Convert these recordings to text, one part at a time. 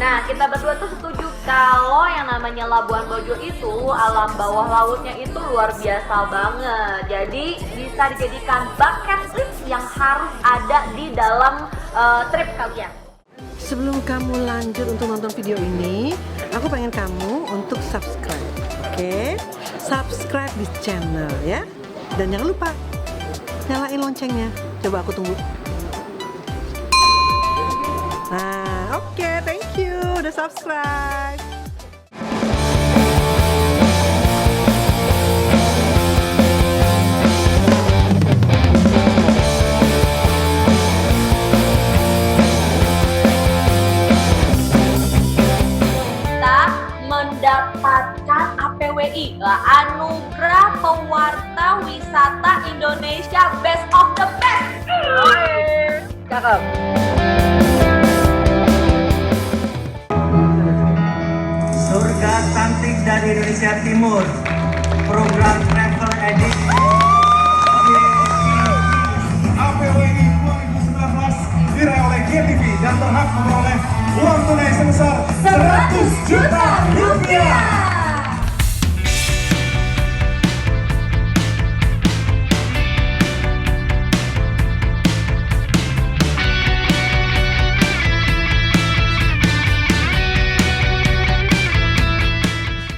Nah, kita berdua tuh setuju kalau yang namanya Labuan Bajo itu alam bawah lautnya itu luar biasa banget. Jadi bisa dijadikan bucket list yang harus ada di dalam trip kalian. Sebelum kamu lanjut untuk nonton video ini, aku pengen kamu untuk subscribe, oke? Subscribe di channel ya. Dan jangan lupa nyalain loncengnya. Coba aku tunggu. Nah, oke, thank you udah subscribe. Mendapatkan APWI, Anugerah Pewarta Wisata Indonesia Best of the Best. Cakep. Surga Cantik dari Indonesia Timur, program Travel Edit APWI 2019 diraih oleh GTV dan berhak memperoleh uang tunai sebesar 100 juta rupiah.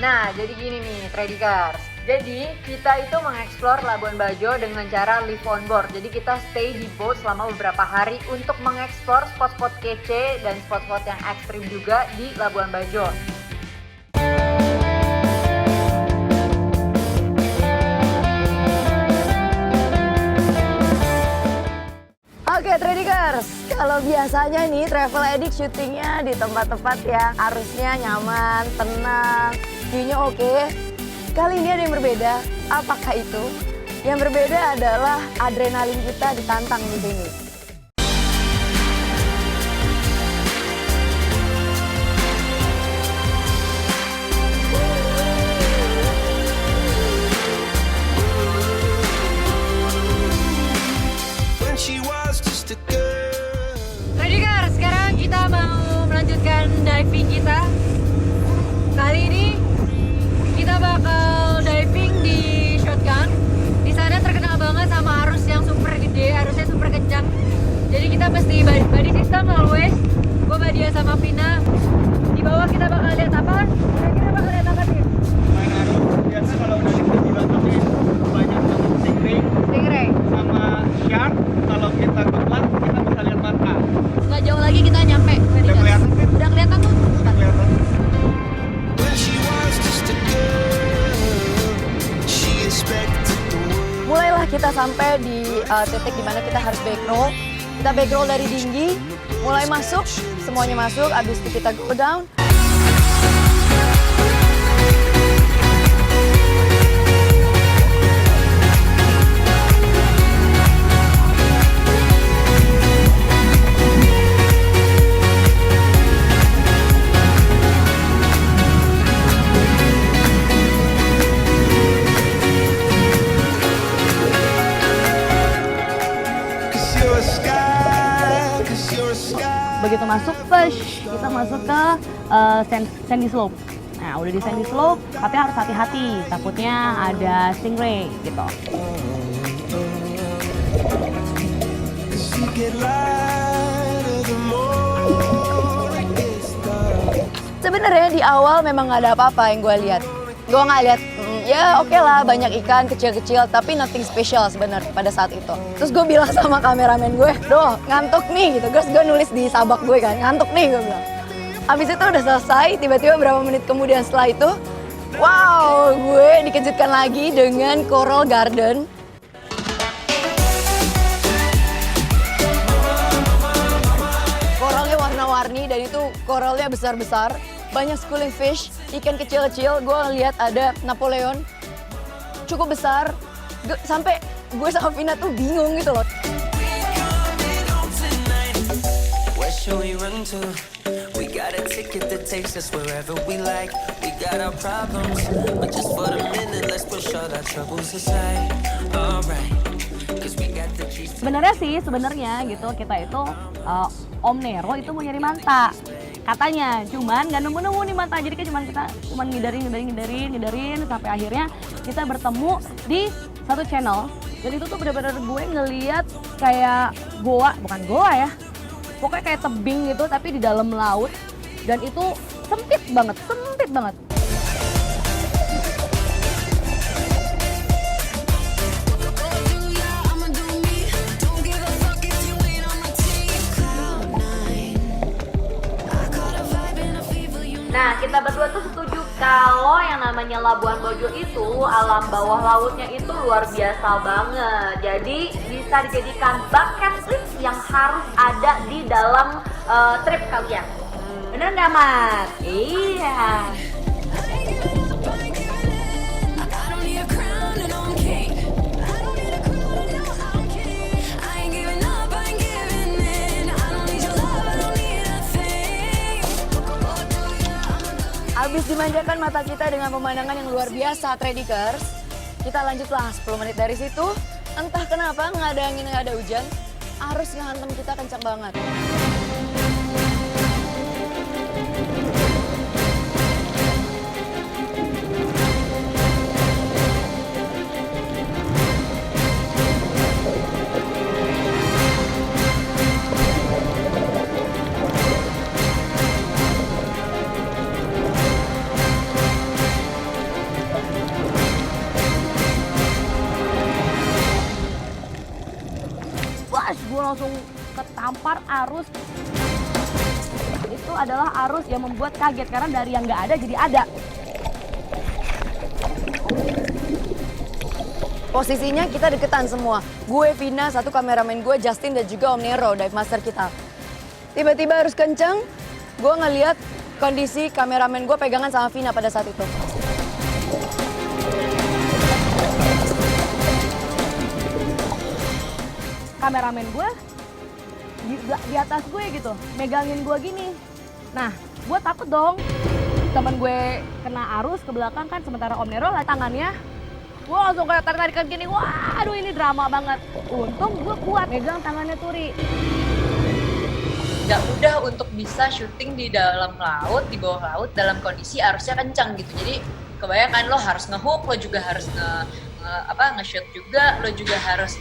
Nah, jadi gini nih, Tradikers. Jadi, kita itu mengeksplor Labuan Bajo dengan cara live on board. Jadi, kita stay di boat selama beberapa hari untuk mengeksplor spot-spot kece dan spot-spot yang ekstrim juga di Labuan Bajo. Oke, Tradikers, kalau biasanya nih travel edit syutingnya di tempat-tempat yang harusnya nyaman, tenang, view-nya oke. Kali ini ada yang berbeda. Apakah itu? Yang berbeda adalah adrenalin kita ditantang di sini. Tradikers, sekarang kita mau melanjutkan diving kita. Kali ini kita bakal diving di shotgun. Di sana terkenal banget sama arus yang super gede, arusnya super kencang. Jadi kita mesti body system always. Gue Badia sama Vina. Di bawah kita bakal lihat apa? Kira-kira bakal lihat apa sih? main arus. Biasa kalau udah di perjalanan tapi banyak banget Stingray. sama shark. Kalau kita kebetulan kita bisa lihat mata. Nggak jauh lagi kita nyampe. Udah kelihatan kan? Udah kelihatan tuh. Kelihatan. Mulailah kita sampai di titik dimana kita harus back roll. Kita back roll dari tinggi, mulai masuk, semuanya masuk, abis itu kita go down. Begitu masuk push, kita masuk ke sandy slope. Nah, udah di sandy slope, tapi harus hati-hati, takutnya ada stingray gitu. Sebenarnya di awal memang nggak ada apa-apa yang gue lihat. Gue nggak lihat, ya oke lah banyak ikan kecil-kecil, tapi nothing special sebenarnya pada saat itu. Terus gue bilang sama kameramen gue, "Doh, ngantuk nih," gitu. Terus gue nulis di sabak gue kan, "Ngantuk nih," gue bilang. Habis itu udah selesai, tiba-tiba berapa menit kemudian setelah itu, wow, gue dikejutkan lagi dengan Coral Garden. Koralnya warna-warni dan itu koralnya besar-besar. Banyak schooling fish, ikan kecil-kecil. Gue lihat ada Napoleon, cukup besar. Sampai gue sama Vina tuh bingung gitu loh. Should we run to? We got a ticket that takes us wherever we like. We got our problems, but just for the minute, let's push all our troubles aside. Alright, cause we got the keys. Sebenarnya gitu kita itu Om Nero itu mau nyari manta. katanya. Cuman nggak nemu-nemu nih mata, jadi kayak kita cuman ngidarin sampai akhirnya kita bertemu di satu channel. Dan itu tuh benar-benar gue ngeliat kayak bukan goa ya, pokoknya kayak tebing gitu tapi di dalam laut, dan itu sempit banget. Nah, kita berdua tuh setuju kalau yang namanya Labuan Bajo itu alam bawah lautnya itu luar biasa banget. Jadi bisa dijadikan bucket list yang harus ada di dalam trip kalian. Bener nggak, Mas? Iya. Habis dimanjakan mata kita dengan pemandangan yang luar biasa, Tradikers, kita lanjutlah 10 menit dari situ. Entah kenapa nggak ada angin, nggak ada hujan, arus ngehantam kita kencang banget. Gue langsung ketampar arus. Itu adalah arus yang membuat kaget karena dari yang nggak ada jadi ada. Posisinya kita deketan semua. Gue, Vina, satu kameramen gue, Justin, dan juga Om Nero, dive master kita. Tiba-tiba arus kencang, gue ngeliat kondisi kameramen gue pegangan sama Vina pada saat itu. Kameramen gue di atas gue gitu, megangin gue gini. Nah, gue takut dong temen gue kena arus ke belakang kan, sementara Om Nero lah tangannya. Gue langsung kayak tarik-tarikan gini, wah aduh ini drama banget. Untung gue kuat megang tangannya Turi. Nggak mudah untuk bisa syuting di dalam laut, di bawah laut dalam kondisi arusnya kencang gitu. Jadi kebayangkan lo harus ngehook, lo juga harus nge-shoot juga, lo juga harus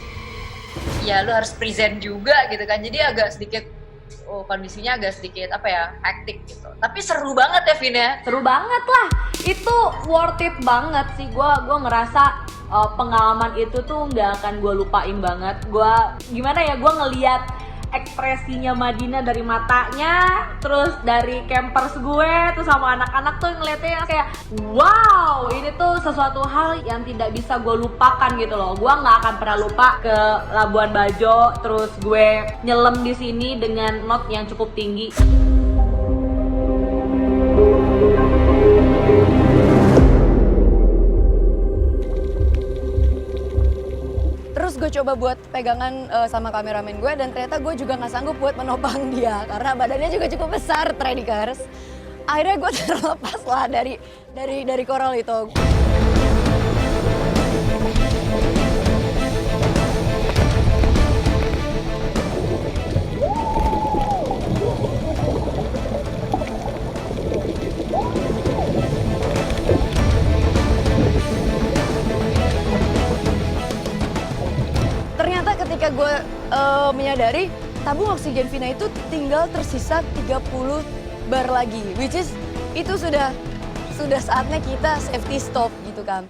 lo harus present juga gitu kan. Jadi agak sedikit kondisinya agak sedikit hektik gitu. Tapi seru banget ya, Vin ya. Seru banget lah. Itu worth it banget sih. Gua ngerasa pengalaman itu tuh nggak akan gue lupain banget. Gua ngeliat ekspresinya Madina dari matanya, terus dari campers gue, terus sama anak-anak tuh ngeliatnya kayak wow, ini tuh sesuatu hal yang tidak bisa gue lupakan gitu loh. Gue nggak akan pernah lupa ke Labuan Bajo, terus gue nyelam di sini dengan not yang cukup tinggi. Terus gue coba buat pegangan sama kameramen gue, dan ternyata gue juga nggak sanggup buat menopang dia karena badannya juga cukup besar, Tradikers. Akhirnya gue terlepas lah dari koral itu. Ketika gue menyadari tabung oksigen Vina itu tinggal tersisa 30 bar lagi, which is itu sudah saatnya kita safety stop gitu kan.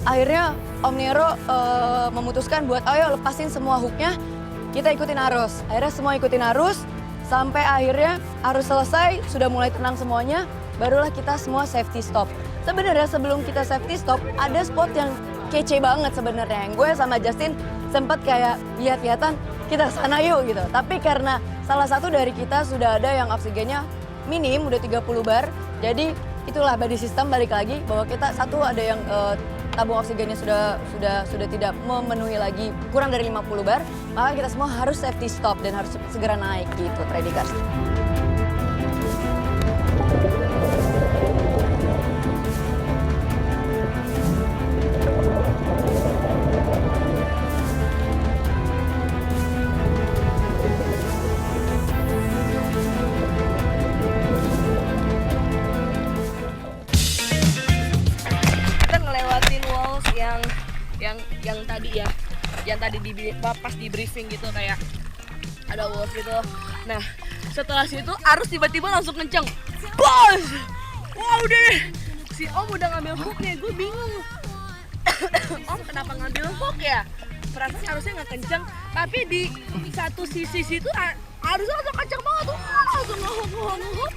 Akhirnya Om Nero memutuskan buat ayo lepasin semua hooknya, kita ikutin arus. Akhirnya semua ikutin arus, sampai akhirnya arus selesai, sudah mulai tenang semuanya, barulah kita semua safety stop. Sebenarnya sebelum kita safety stop, ada spot yang kece banget sebenarnya. Yang gue sama Justin sempat kayak lihat-lihatan, kita kesana yuk gitu. Tapi karena salah satu dari kita sudah ada yang oksigennya minim, udah 30 bar, jadi itulah body system, balik lagi bahwa kita satu ada yang tabung oksigennya sudah tidak memenuhi lagi, kurang dari 50 bar, maka kita semua harus safety stop dan harus segera naik gitu trading cars. Kita ngelewatin walls yang tadi ya, yang tadi pas di briefing gitu, kayak ada walls gitu. Nah setelah situ arus tiba-tiba langsung kenceng, bos. Wow deh, si Om udah ngambil hooknya, gue bingung. Om kenapa ngambil hook ya? Perasaan arusnya nggak kenceng, tapi di satu sisi situ arusnya langsung kenceng banget tuh, langsung ngehook.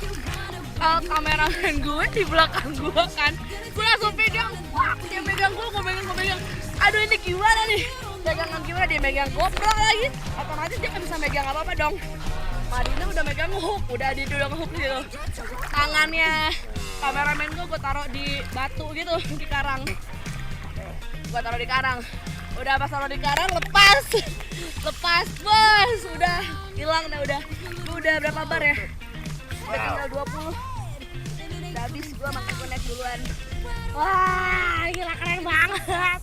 Kameramen gue di belakang gue kan, gue langsung pegang, wah dia megang gue megang. Aduh ini gimana nih? Pegangan gimana, dia megang GoPro lagi, otomatis dia nggak bisa megang apa-apa dong. Madina udah megang hook, udah hook gitu. Tangannya kameramen gue taruh di batu gitu, di karang. Gue taruh di karang. Udah pas taruh di karang lepas bos, udah hilang dah udah. Udah berapa bar ya? Udah tinggal 20. Udah habis gue, makanya gue naik duluan. Wah gila keren banget.